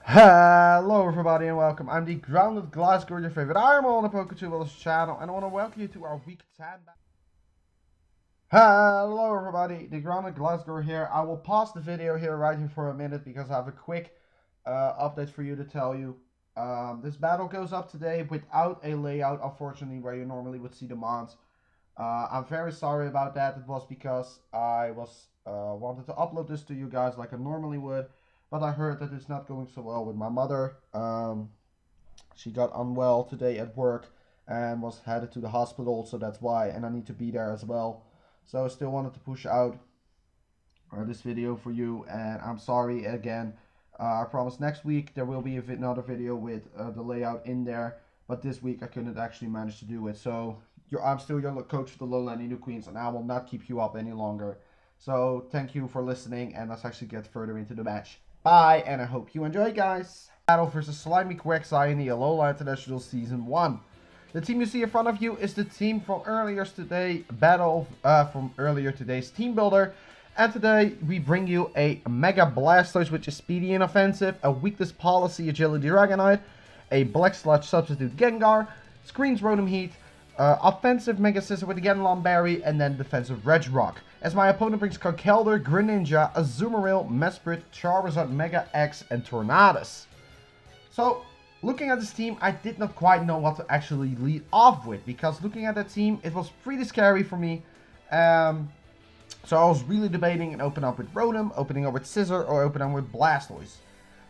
Hello everybody and welcome. I'm the Grounded Glasgow, your favorite armor on the PokeTube channel, and I want to welcome you to our week 10. Hello everybody, the Grounded Glasgow here. I will pause the video here right here for a minute because I have a quick update for you to tell you. This battle goes up today without a layout, unfortunately, where you normally would see the mons. I'm very sorry about that. It was because I was wanted to upload this to you guys like I normally would. But I heard that it's not going so well with my mother. She got unwell today at work and was headed to the hospital, so that's why. And I need to be there as well. So I still wanted to push out this video for you. And I'm sorry again. I promise next week there will be another video with the layout in there. But this week I couldn't actually manage to do it. So I'm still your coach for the Low Land Nidoqueens, and I will not keep you up any longer. So thank you for listening, and let's actually get further into the match. Bye, and I hope you enjoy, guys. Battle versus Slimy Quagsire in the Alola International Season 1. The team you see in front of you is the team from earlier today's team builder. And today we bring you a Mega Blastoise, which is speedy and offensive, a weakness policy agility Dragonite, a Black Sludge substitute Gengar, screens Rotom Heat, offensive Mega Scissor with the Genlon Berry, and then defensive Regirock. As my opponent brings Conkeldurr, Greninja, Azumarill, Mesprit, Charizard, Mega X, and Tornadus. So, looking at this team, I did not quite know what to actually lead off with, because looking at that team, it was pretty scary for me. So I was really debating and opening up with Rotom, opening up with Scissor, or opening up with Blastoise.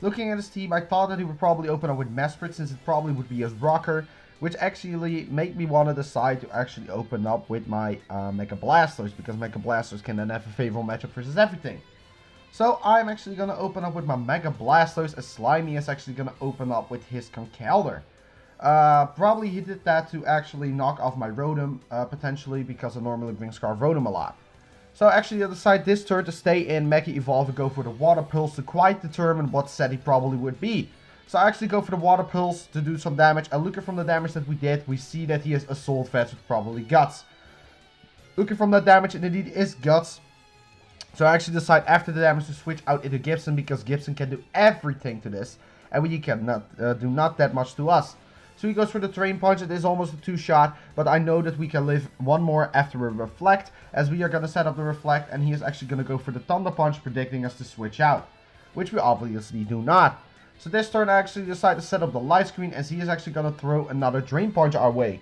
Looking at this team, I thought that he would probably open up with Mesprit, since it probably would be his rocker, which actually made me want to decide to actually open up with my Mega Blastoise, because Mega Blastoise can then have a favorable matchup versus everything. So I'm actually going to open up with my Mega Blastoise, as Slimy is actually going to open up with his Conkeldurr. Probably he did that to actually knock off my Rotom, potentially, because I normally bring Scarf Rotom a lot. So actually I decided this turn to stay in Mega Evolve and go for the Water Pulse to quite determine what set he probably would be. So I actually go for the Water Pulse to do some damage. And looking from the damage that we did, we see that he has Assault Vest with probably Guts. Looking from that damage, it indeed is Guts. So I actually decide after the damage to switch out into Gibson, because Gibson can do everything to this. And we cannot do not that much to us. So he goes for the Terrain Punch. It is almost a 2-shot, but I know that we can live one more after a Reflect, as we are going to set up the Reflect, and he is actually going to go for the Thunder Punch, predicting us to switch out, which we obviously do not. So this turn I actually decide to set up the Light Screen, as he is actually going to throw another Drain Punch our way.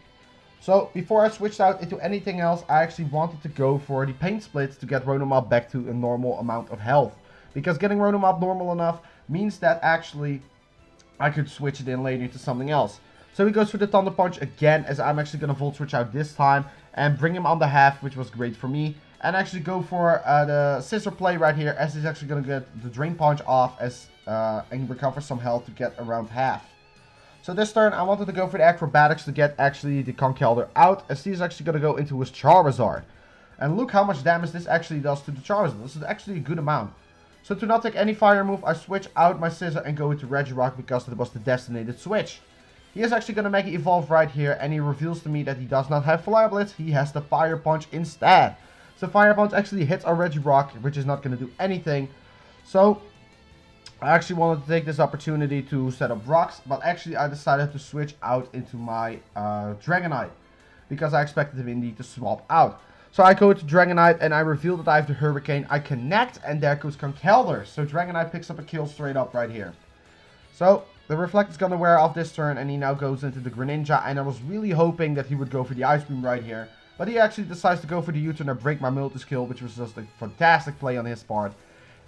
So before I switched out into anything else, I actually wanted to go for the Pain Split to get Rotom up back to a normal amount of health. Because getting Rotom up normal enough means that actually I could switch it in later to something else. So he goes for the Thunder Punch again, as I'm actually going to Volt Switch out this time and bring him on the half, which was great for me. And actually go for the Scissor play right here, as he's actually going to get the Drain Punch off and recover some health to get around half. So this turn I wanted to go for the Acrobatics to get actually the Conkeldurr out, as he's actually going to go into his Charizard. And look how much damage this actually does to the Charizard. This is actually a good amount. So to not take any fire move, I switch out my Scissor and go into Regirock, because it was the designated switch. He is actually going to Mega Evolve right here, and he reveals to me that he does not have Fire Blitz, he has the Fire Punch instead. So Fire Punch actually hits our Regirock, which is not going to do anything. So I actually wanted to take this opportunity to set up rocks, but actually I decided to switch out into my Dragonite, because I expected him indeed to swap out. So I go to Dragonite, and I reveal that I have the Hurricane. I connect, and there goes Conkeldurr. So Dragonite picks up a kill straight up right here. So the Reflect is going to wear off this turn, and he now goes into the Greninja, and I was really hoping that he would go for the Ice Beam right here. But he actually decides to go for the U-turn and break my multi-skill, which was just a fantastic play on his part.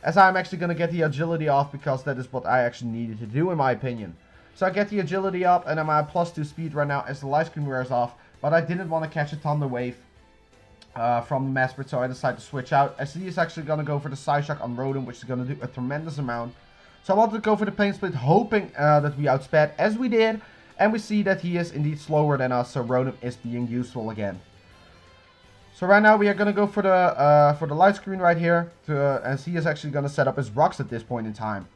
As I'm actually going to get the agility off, because that is what I actually needed to do in my opinion. So I get the agility up, and I'm at +2 speed right now as the Light Screen wears off. But I didn't want to catch a Thunder Wave from the Mesprit, so I decided to switch out. As he is actually going to go for the Psyshock on Rotom, which is going to do a tremendous amount. So I wanted to go for the Pain Split, hoping that we outsped, as we did. And we see that he is indeed slower than us, so Rotom is being useful again. So right now we are going to go for the Light Screen right here, as he is actually going to set up his rocks at this point in time.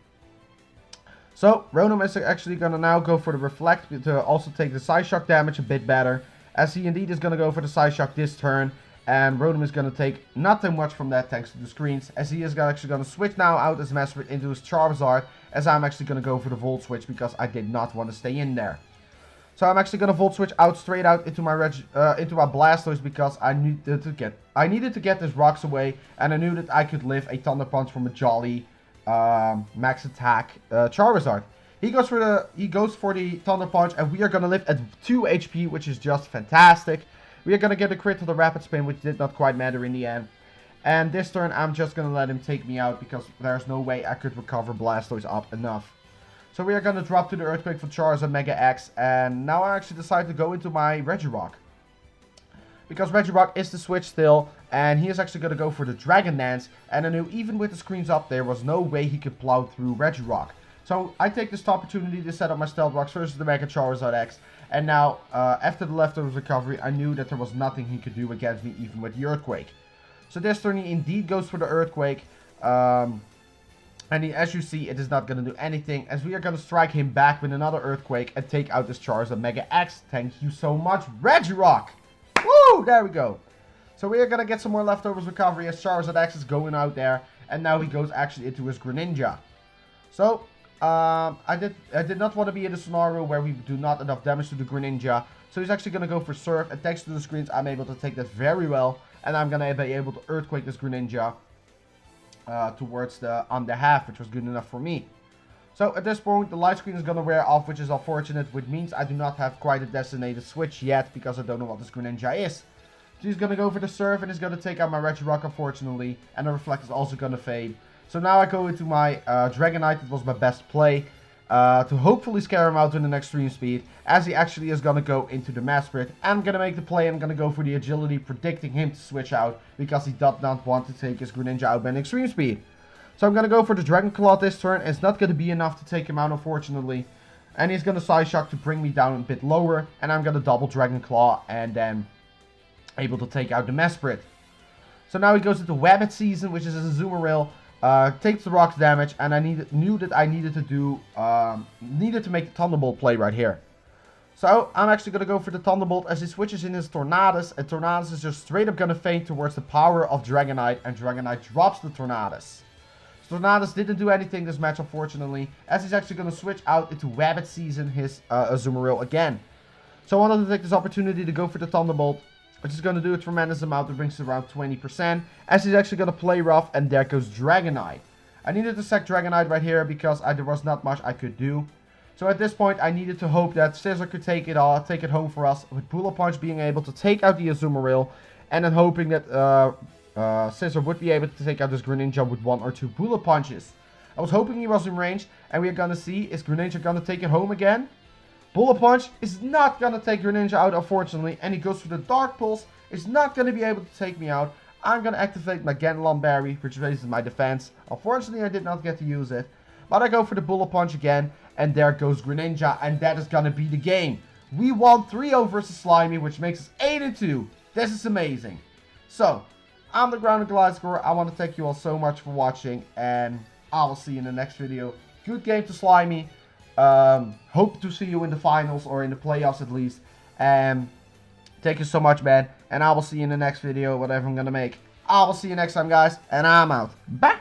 So Rotom is actually going to now go for the Reflect to also take the Psyshock damage a bit better, as he indeed is going to go for the Psyshock this turn. And Rotom is going to take not too much from that thanks to the screens, as he is actually going to switch now out his Mesprit into his Charizard, as I'm actually going to go for the Volt Switch because I did not want to stay in there. So I'm actually going to Volt Switch out straight out into my Blastoise because I needed to get this rocks away, and I knew that I could live a Thunder Punch from a Jolly max attack Charizard. He goes for the Thunder Punch, and we are going to live at 2 HP, which is just fantastic. We are going to get a crit to the Rapid Spin, which did not quite matter in the end. And this turn, I'm just going to let him take me out because there's no way I could recover Blastoise up enough. So we are going to drop to the Earthquake for Charizard Mega X, and now I actually decide to go into my Regirock. Because Regirock is the switch still, and he is actually going to go for the Dragon Dance, and I knew even with the screens up, there was no way he could plow through Regirock. So I take this opportunity to set up my Stealth Rocks versus the Mega Charizard X, and now, after the leftovers recovery, I knew that there was nothing he could do against me, even with the Earthquake. So this turn he indeed goes for the Earthquake, and as you see, it is not going to do anything, as we are going to strike him back with another Earthquake and take out this Charizard Mega X. Thank you so much, Regirock! Woo! There we go. So we are going to get some more leftovers recovery as Charizard X is going out there, and now he goes actually into his Greninja. So, I did not want to be in a scenario where we do not enough damage to the Greninja. So he's actually going to go for Surf, and thanks to the screens, I'm able to take that very well. And I'm going to be able to Earthquake this Greninja towards the under half, which was good enough for me. So at this point, the light screen is going to wear off, which is unfortunate, which means I do not have quite a designated switch yet, because I don't know what this Greninja is. So he's going to go for the Surf, and he's going to take out my Regirock, unfortunately, and the Reflect is also going to fade. So now I go into my Dragonite. It was my best play to hopefully scare him out in the next Extreme Speed, as he actually is going to go into the Mesprit. I'm going to make the play. I'm going to go for the Agility, predicting him to switch out because he did not want to take his Greninja out by an Extreme Speed. So I'm going to go for the Dragon Claw this turn. It's not going to be enough to take him out, unfortunately. And he's going to Side Shock to bring me down a bit lower. And I'm going to double Dragon Claw and then able to take out the Mesprit. So now he goes into Wabbit Season, which is a Azumarill. Takes the rocks damage, and I knew that I needed to make the Thunderbolt play right here. So I'm actually going to go for the Thunderbolt as he switches in his Tornadus, and Tornadus is just straight up going to faint towards the power of Dragonite, and Dragonite drops the Tornadus. So Tornadus didn't do anything this match, unfortunately, as he's actually going to switch out into Wabbit Season his Azumarill again. So I wanted to take this opportunity to go for the Thunderbolt, which is going to do a tremendous amount. It brings it around 20%, as he's actually going to play rough, and there goes Dragonite. I needed to sack Dragonite right here because there was not much I could do. So at this point, I needed to hope that Scizor could take it home for us, with Bullet Punch being able to take out the Azumarill, and then hoping that Scizor would be able to take out this Greninja with 1 or 2 Bullet Punches. I was hoping he was in range, and we're going to see, is Greninja going to take it home again? Bullet Punch is not going to take Greninja out, unfortunately, and he goes for the Dark Pulse. It's not going to be able to take me out. I'm going to activate my Genlon Berry, which raises my defense. Unfortunately, I did not get to use it, but I go for the Bullet Punch again, and there goes Greninja, and that is going to be the game. We won 3-0 versus Slimy, which makes us 8-2. This is amazing. So, I'm the Ground and Glide Scorer. I want to thank you all so much for watching, and I will see you in the next video. Good game to Slimy. Hope to see you in the finals, or in the playoffs at least. Thank you so much, man, and I will see you in the next video, whatever I'm gonna make. I will see you next time, guys, and I'm out. Bye.